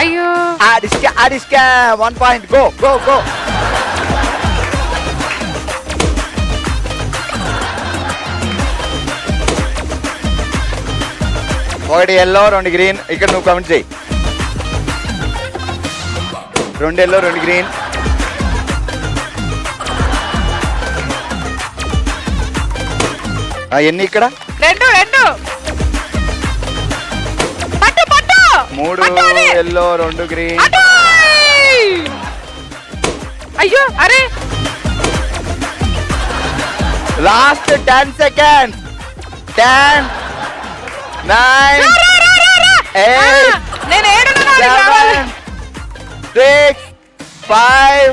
అయ్యో ఆడిస్కా 1 point. Go go go. ఒకటి yellow 2 green. ఇక్కడ నువ్వు కమెంట్ చేయి. 2 ఎల్లో 2 గ్రీన్. ఎన్ని ఇక్కడ? 2 3 ఎల్లో 2 గ్రీన్. అయ్యో అరే లాస్ట్ 10 సెకండ్స్. 10 9 8 నేను 7 6 5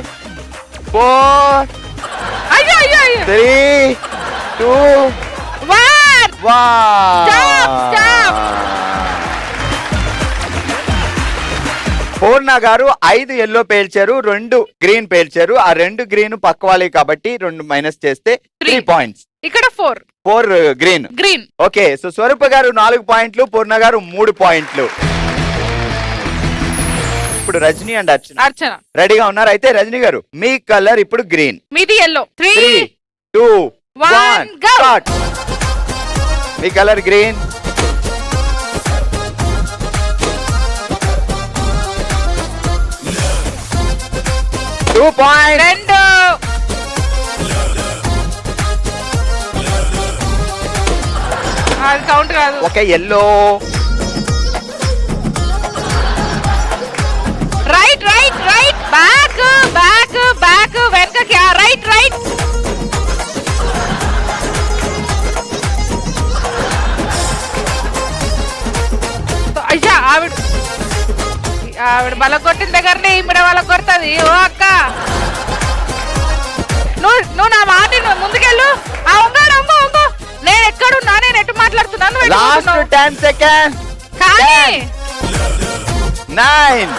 4 అయ్యో అయ్యో 3 2 1 స్టాప్. పూర్ణ గారు 5 ఎల్లో పేల్చారు, 2 గ్రీన్ పేల్చారు. ఆ 2 గ్రీన్ పక్క వాళ్ళే కాబట్టి 2 మైనస్ చేస్తే 3 పాయింట్స్. ఇక్కడ 4 గ్రీన్. ఓకే, సో స్వరూప గారు 4 పాయింట్లు, పూర్ణ గారు 3 పాయింట్లు. ఇప్పుడు రజనీ అండ్ అర్చన రెడీగా ఉన్నారు. అయితే రజనీ గారు మీ కలర్ ఇప్పుడు గ్రీన్, మీది ఎల్లో. 3 2 1 స్టార్ట్. మీ కలర్ గ్రీన్. పాయింట్. కౌంట్ కాదు. ఒక ఎల్లో. రైట్ బ్యాక్ వెనకకి. రైట్ అయ్యా ఆవిడ బల కొట్టిన దగ్గరనే ఈమెడ బల కొడుతుంది. ఓ అక్క నువ్వు నా మాట ముందుకెళ్ళు. ఒంగో నేను ఎక్కడున్నా, నేను ఎటు మాట్లాడుతున్నాను. Last 10 seconds. 9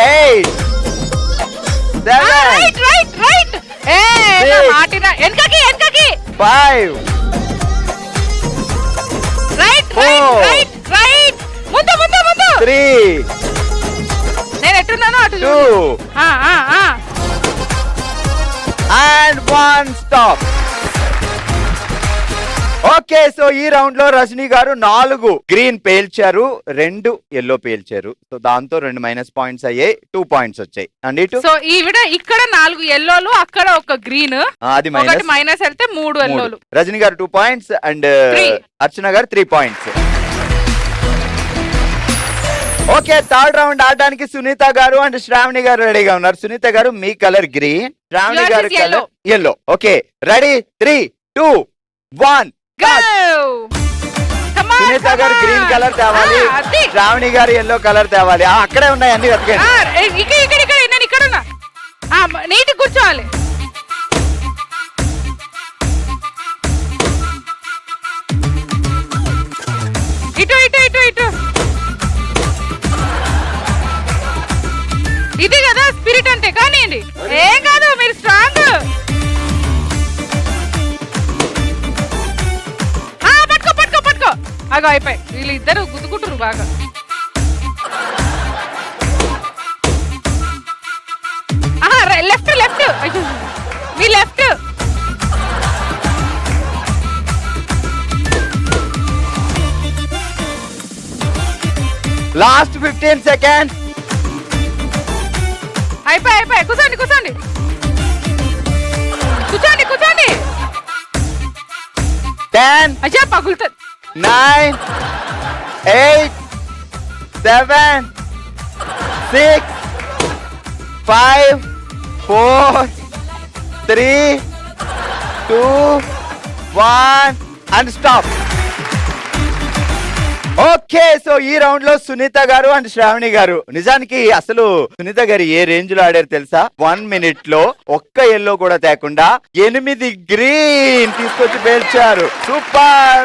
8 7 రైట్ మాటిన వెనకకి 5 రైట్ ముందు 3 నేను ఎట్టున్నాను అటు 2 and 1 స్టాప్. ఓకే, సో ఈ రౌండ్ లో రజనీ గారు 4 గ్రీన్ పేల్చారు, 2 ఎల్లో పేల్చారు. సో దాంతో 2 మైనస్ పాయింట్స్ అయ్యాయి, 2 పాయింట్స్ వచ్చాయి. అండ్ ఇటు సో ఈవిడ ఇక్కడ 4 ఎల్లోలు, అక్కడ ఒక గ్రీన్, అది మైనస్ వెళ్తే 3 ఎల్లోలు. రజనీ గారు 2 పాయింట్స్ అండ్ అర్చన గారు 3 పాయింట్స్. ఓకే, థర్డ్ రౌండ్ ఆడడానికి సునీత గారు అండ్ శ్రావణి గారు రెడీగా ఉన్నారు. సునీత గారు మీ కలర్ గ్రీన్, శ్రావణి గారు colour yellow. Okay, ready 3 2 1 Sunitha గారు గ్రీన్ కలర్ తేవాలి, శ్రావణి గారు ఎల్లో కలర్ తేవాలి. అక్కడే ఉన్నాయి అన్ని వెతకండి. ఇక్కడ నీటి కూర్చోవాలి. ఇటు ఇది కదా స్పిరిట్ అంటే. కానివ్వండి, ఏం కాదు, మీరు స్ట్రాంగ్. పట్టుకో అగో అయిపోయి. వీళ్ళిద్దరు గుద్దుకుంటారు బాగా. Left me left. Last 15 seconds. అయిపోయి. కూర్చోండి. 10 అయ్యా పగులుతుంది. 9 8 7 6 5 4 3 2 1 అండ్ స్టాప్. ఓకే, సో ఈ రౌండ్ లో సునీత గారు అండ్ శ్రావణి గారు, నిజానికి అసలు సునీత గారు ఏ రేంజ్ లో ఆడారు తెలుసా? 1 మినిట్ లో ఒక్క ఎల్లో కూడా తేకుండా 8 గ్రీన్ తీసుకొచ్చి పేల్చారు. సూపర్.